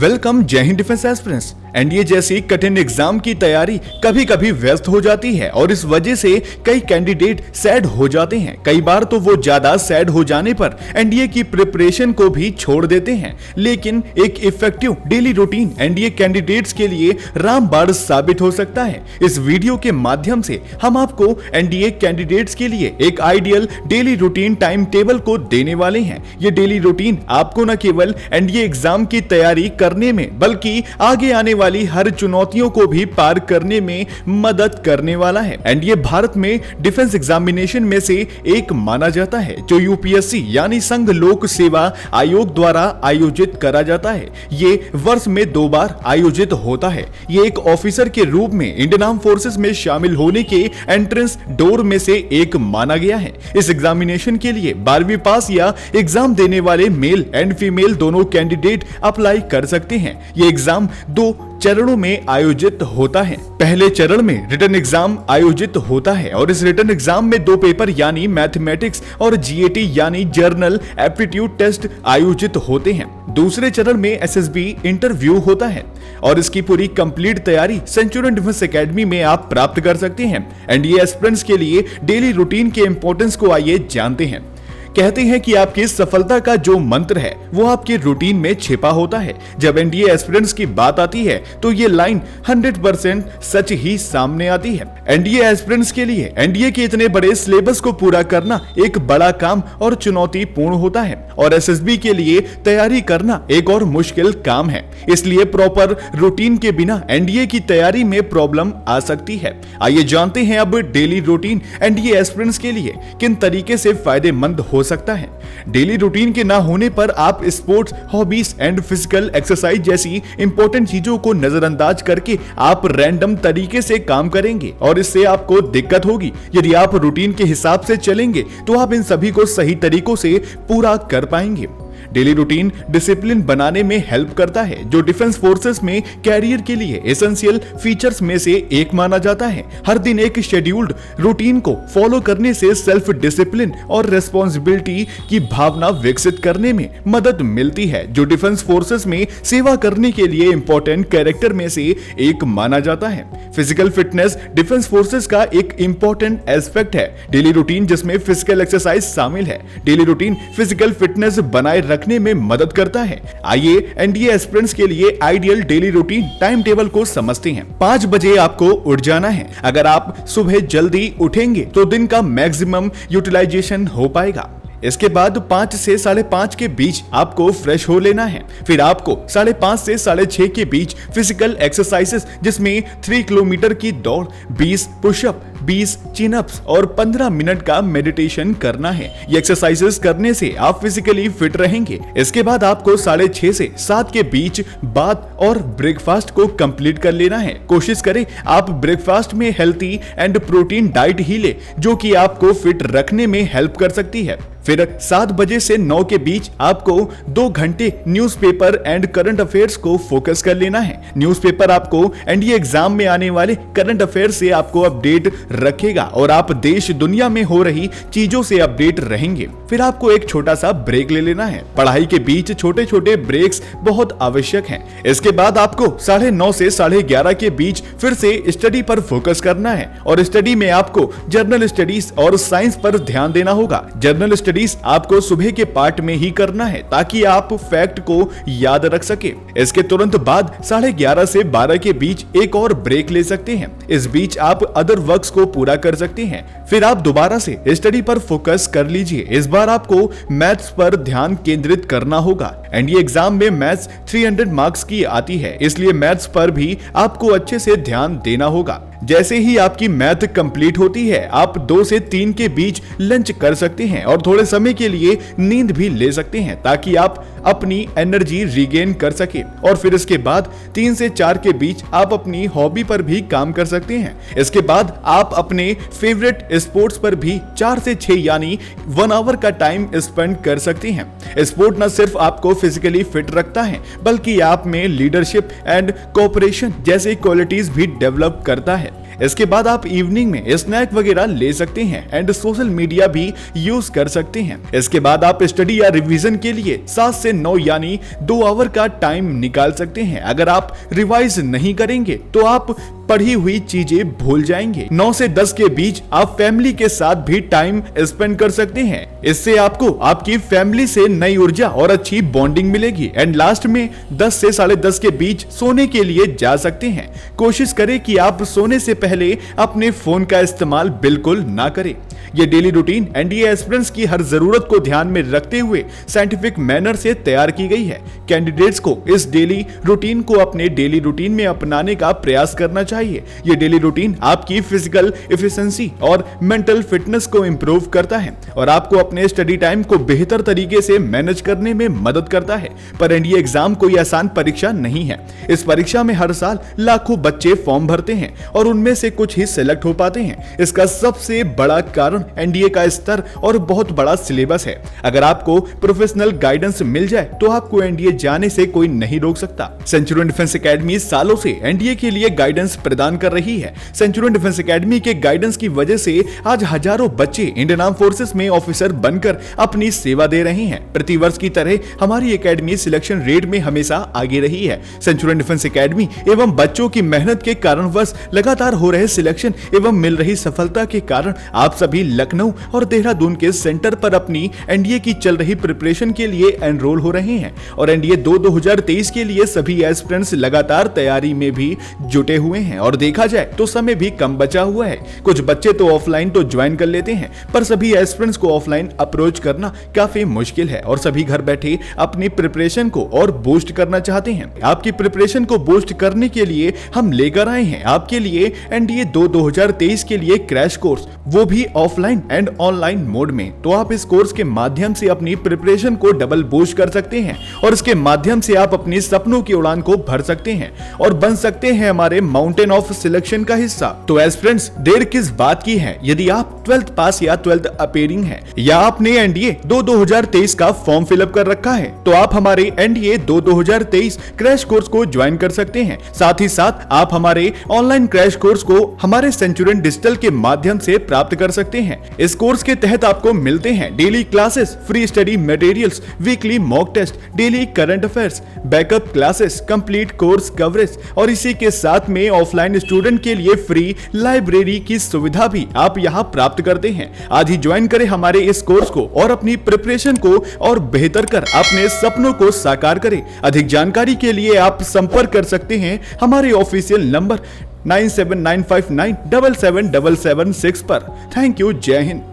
Welcome जय Hind defence aspirants. NDA जैसी कठिन एग्जाम की तैयारी कभी कभी व्यस्त हो जाती है और इस वजह से कई कैंडिडेट सैड हो जाते हैं। कई बार तो वो ज्यादा सैड हो जाने पर एनडीए की प्रिपरेशन को भी छोड़ देते हैं। लेकिन एक effective daily routine NDA candidates के लिए रामबाण साबित हो सकता है। इस वीडियो के माध्यम से हम आपको एनडीए कैंडिडेट्स के लिए एक ideal daily routine time table को देने वाले हैं। ये डेली रूटीन आपको न केवल एनडीए एग्जाम की तैयारी करने में बल्कि आगे आने वाली हर चुनौतियों को भी पार करने में मदद करने वाला है। एनडीए भारत में डिफेंस एग्जामिनेशन में से एक माना जाता है जो यूपीएससी यानी संघ लोक सेवा आयोग द्वारा आयोजित करा जाता है। ये वर्ष में 2 बार आयोजित होता है। ये एक ऑफिसर के रूप में इंडियन आर्म फोर्सेस में शामिल होने के एंट्रेंस डोर में से एक माना गया है। इस एग्जामिनेशन के लिए 12वीं पास या एग्जाम देने वाले मेल एंड फीमेल दोनों कैंडिडेट अप्लाई कर सकते हैं। ये एग्जाम 2 चरणों में आयोजित होता है। पहले चरण में रिटन एग्जाम आयोजित होता है और इस रिटन एग्जाम में 2 पेपर यानी मैथमेटिक्स और जीएटी यानी जर्नल एप्टीट्यूड टेस्ट आयोजित होते हैं। दूसरे चरण में एसएसबी इंटरव्यू होता है और इसकी पूरी कंप्लीट तैयारी सेंचुरियन डिफेंस एकेडमी में आप प्राप्त कर सकते हैं। एनडीए एस्पिरेंट्स के लिए डेली रूटीन के इंपॉर्टेंस को आइए जानते हैं। कहते हैं कि आपकी सफलता का जो मंत्र है वो आपके रूटीन में छिपा होता है। जब एनडीए एस्पिरेंट्स की बात आती है तो ये लाइन 100% सच ही सामने आती है। एनडीए एस्पिरेंट्स के लिए एनडीए के इतने बड़े सिलेबस को पूरा करना एक बड़ा काम और चुनौतीपूर्ण होता है और एसएसबी के लिए तैयारी करना एक और मुश्किल काम है। इसलिए प्रॉपर रूटीन के बिना एनडीए की तैयारी में प्रॉब्लम आ सकती है। आइए जानते हैं अब डेली रूटीन एनडीए एस्पिरेंट्स के लिए किन तरीके से फायदेमंद हो सकता है। डेली रूटीन के ना होने पर आप sports, hobbies and physical exercise जैसी इंपॉर्टेंट चीजों को नजरअंदाज करके आप रैंडम तरीके से काम करेंगे और इससे आपको दिक्कत होगी। यदि आप रूटीन के हिसाब से चलेंगे तो आप इन सभी को सही तरीकों से पूरा कर पाएंगे। डेली रूटीन डिसिप्लिन बनाने में हेल्प करता है जो डिफेंस फोर्सेस में कैरियर के लिए एसेंशियल फीचर्स में से एक माना जाता है। हर दिन एक शेड्यूल्ड रूटीन को फॉलो करने से सेल्फ डिसिप्लिन और रिस्पांसिबिलिटी की भावना विकसित करने में मदद मिलती है जो डिफेंस फोर्सेस में सेवा करने के लिए इंपॉर्टेंट कैरेक्टर में से एक माना जाता है। फिजिकल फिटनेस डिफेंस फोर्सेस का एक इंपॉर्टेंट एस्पेक्ट है। डेली रूटीन जिसमें फिजिकल एक्सरसाइज शामिल है। डेली रूटीन फिजिकल फिटनेस बनाए रखने में मदद करता है। आइए एनडीए एस्पिरेंट्स के लिए ideal daily routine time table को समझते हैं। 5 बजे आपको उठ जाना है। अगर आप सुबह जल्दी उठेंगे तो दिन का मैक्सिमम यूटिलाइजेशन हो पाएगा। इसके बाद 5 से 5:30 के बीच आपको फ्रेश हो लेना है। फिर आपको 5:30 से 6:30 के बीच फिजिकल एक्सरसाइजेस जिसमें 3 किलोमीटर की दौड़, 20 पुशअप, 20 चिनअप्स और 15 मिनट का मेडिटेशन करना है। ये एक्सरसाइजेस करने से आप फिजिकली फिट रहेंगे। इसके बाद आपको 6:30 से 7 के बीच बाथ और ब्रेकफास्ट को कंप्लीट कर लेना है। कोशिश करें आप ब्रेकफास्ट में हेल्थी एंड प्रोटीन डाइट ही ले जो कि आपको फिट रखने में हेल्प कर सकती है। फिर 7 बजे से 9 के बीच आपको 2 घंटे न्यूज़पेपर एंड करंट अफेयर्स को फोकस कर लेना है। न्यूज़पेपर आपको एनडीए एग्जाम में आने वाले करंट अफेयर से आपको अपडेट रखेगा और आप देश दुनिया में हो रही चीजों से अपडेट रहेंगे। फिर आपको एक छोटा सा ब्रेक ले लेना है। पढ़ाई के बीच छोटे छोटे ब्रेक्स बहुत आवश्यक हैं। इसके बाद आपको 9:30 से 11:30 के बीच फिर से स्टडी पर फोकस करना है और स्टडी में आपको जर्नल स्टडीज और साइंस पर ध्यान देना होगा। जर्नल स्टडीज आपको सुबह के पार्ट में ही करना है ताकि आप फैक्ट को याद रख सके। इसके तुरंत बाद 11:30 से 12 के बीच एक और ब्रेक ले सकते हैं। इस बीच आप अदर वर्क्स को पूरा कर सकते हैं। फिर आप दोबारा से स्टडी पर फोकस कर लीजिए। इस बार आपको मैथ्स पर ध्यान केंद्रित करना होगा। एनडीए एग्जाम में मैथ्स 300 मार्क्स की आती है, इसलिए मैथ्स पर भी आपको अच्छे से ध्यान देना होगा। जैसे ही आपकी मैथ कंप्लीट होती है आप 2 से 3 के बीच लंच कर सकते हैं और थोड़े समय के लिए नींद भी ले सकते हैं ताकि आप अपनी एनर्जी रिगेन कर सके। और फिर इसके बाद 3 से 4 के बीच आप अपनी हॉबी पर भी काम कर सकते हैं। इसके बाद आप अपने फेवरेट स्पोर्ट्स पर भी 4 से 6 यानी 1 आवर का टाइम स्पेंड कर सकते हैं। स्पोर्ट न सिर्फ आपको फिजिकली फिट रखता है बल्कि आप में लीडरशिप एंड कोऑपरेशन जैसी क्वालिटीज भी डेवलप करता है। इसके बाद आप इवनिंग में स्नैक वगैरह ले सकते हैं एंड सोशल मीडिया भी यूज कर सकते हैं। इसके बाद आप स्टडी या रिवीजन के लिए 7 से 9 यानी 2 आवर का टाइम निकाल सकते हैं। अगर आप रिवाइज नहीं करेंगे तो आप पढ़ी हुई चीजें भूल जाएंगे। 9 से 10 के बीच आप फैमिली के साथ भी टाइम स्पेंड कर सकते हैं। इससे आपको आपकी फैमिली से नई ऊर्जा और अच्छी बॉन्डिंग मिलेगी। एंड लास्ट में 10 से 10:30 के बीच सोने के लिए जा सकते हैं। कोशिश करें कि आप सोने से पहले अपने फोन का इस्तेमाल बिल्कुल ना करें। ये डेली रूटीन एनडीए एस्पिरेंट्स की हर जरूरत को ध्यान में रखते हुए साइंटिफिक मैनर से तैयार की गई है। कैंडिडेट्स को इस डेली रूटीन को अपने डेली रूटीन में अपनाने का प्रयास करना चाहिए। ये डेली रूटीन आपकी फिजिकल एफिशिएंसी और मेंटल फिटनेस को इंप्रूव करता है और आपको अपने स्टडी टाइम को बेहतर तरीके से मैनेज करने में मदद करता है। पर एनडीए एग्जाम कोई आसान परीक्षा नहीं है। इस परीक्षा में हर साल लाखों बच्चे फॉर्म भरते हैं और उनमें से कुछ ही सिलेक्ट हो पाते हैं। इसका सबसे बड़ा कारण एनडीए का स्तर और बहुत बड़ा सिलेबस है। अगर आपको प्रोफेशनल गाइडेंस मिल जाए तो आपको एनडीए जाने से कोई नहीं रोक सकता। सेंचुरियन डिफेंस एकेडमी सालों से एनडीए के लिए गाइडेंस प्रदान कर रही है। सेंचुरियन डिफेंस एकेडमी के गाइडेंस की वजह से आज हजारों बच्चे इंडियन आर्म फोर्सेस में ऑफिसर बनकर अपनी सेवा दे रहे हैं। प्रतिवर्ष की तरह हमारी एकेडमी सिलेक्शन रेट में हमेशा आगे रही है। सेंचुरियन डिफेंस एकेडमी एवं बच्चों की मेहनत के कारणवश लगातार हो रहे सिलेक्शन एवं मिल रही सफलता के कारण आप सभी लखनऊ और देहरादून के सेंटर पर अपनी एनडीए की चल रही प्रिपरेशन के लिए एनरोल हो रहे हैं और एनडीए 2023 के लिए सभी एस्पिरेंट्स लगातार तैयारी में भी जुटे हुए हैं। और देखा जाए तो समय भी कम बचा हुआ है। कुछ बच्चे तो ऑफलाइन तो ज्वाइन कर लेते हैं पर सभी एस्पिरेंट्स को ऑफलाइन अप्रोच करना काफी मुश्किल है और सभी घर बैठे अपनी प्रिपरेशन को और बूस्ट करना चाहते हैं। आपकी प्रिपरेशन को बूस्ट करने के लिए हम लेकर आए हैं आपके लिए एनडीए 2023 के लिए क्रैश कोर्स, वो भी ऑफलाइन एंड ऑनलाइन मोड में। तो आप इस कोर्स के माध्यम से अपनी प्रिपरेशन को डबल बूस्ट कर सकते हैं और इसके माध्यम से आप अपने सपनों की उड़ान को भर सकते हैं और बन सकते हैं हमारे माउंटेन ऑफ सिलेक्शन का हिस्सा। तो एस्पिरेंट्स, देर किस बात की है? यदि आप 12th पास या 12th अपीयरिंग है या आपने एनडीए 2023 का फॉर्म फिलअप कर रखा है तो आप हमारे एनडीए 2023 क्रैश कोर्स को ज्वाइन कर सकते हैं। साथ ही साथ आप हमारे ऑनलाइन क्रैश कोर्स को हमारे सेंचुरियन डिजिटल के माध्यम से प्राप्त कर सकते हैं। इस कोर्स के तहत आपको मिलते हैं daily classes, free study materials, weekly mock test, daily current affairs, backup classes, complete course coverage और इसी के साथ में ऑफलाइन स्टूडेंट के लिए फ्री लाइब्रेरी की सुविधा भी आप यहां प्राप्त करते हैं। आज ही ज्वाइन करें हमारे इस कोर्स को और अपनी प्रिपरेशन को और बेहतर कर अपने सपनों को साकार करें। अधिक जानकारी के लिए आप संपर्क कर सकते हैं हमारे ऑफिशियल नंबर 9795977776 पर। Thank you. जय हिंद।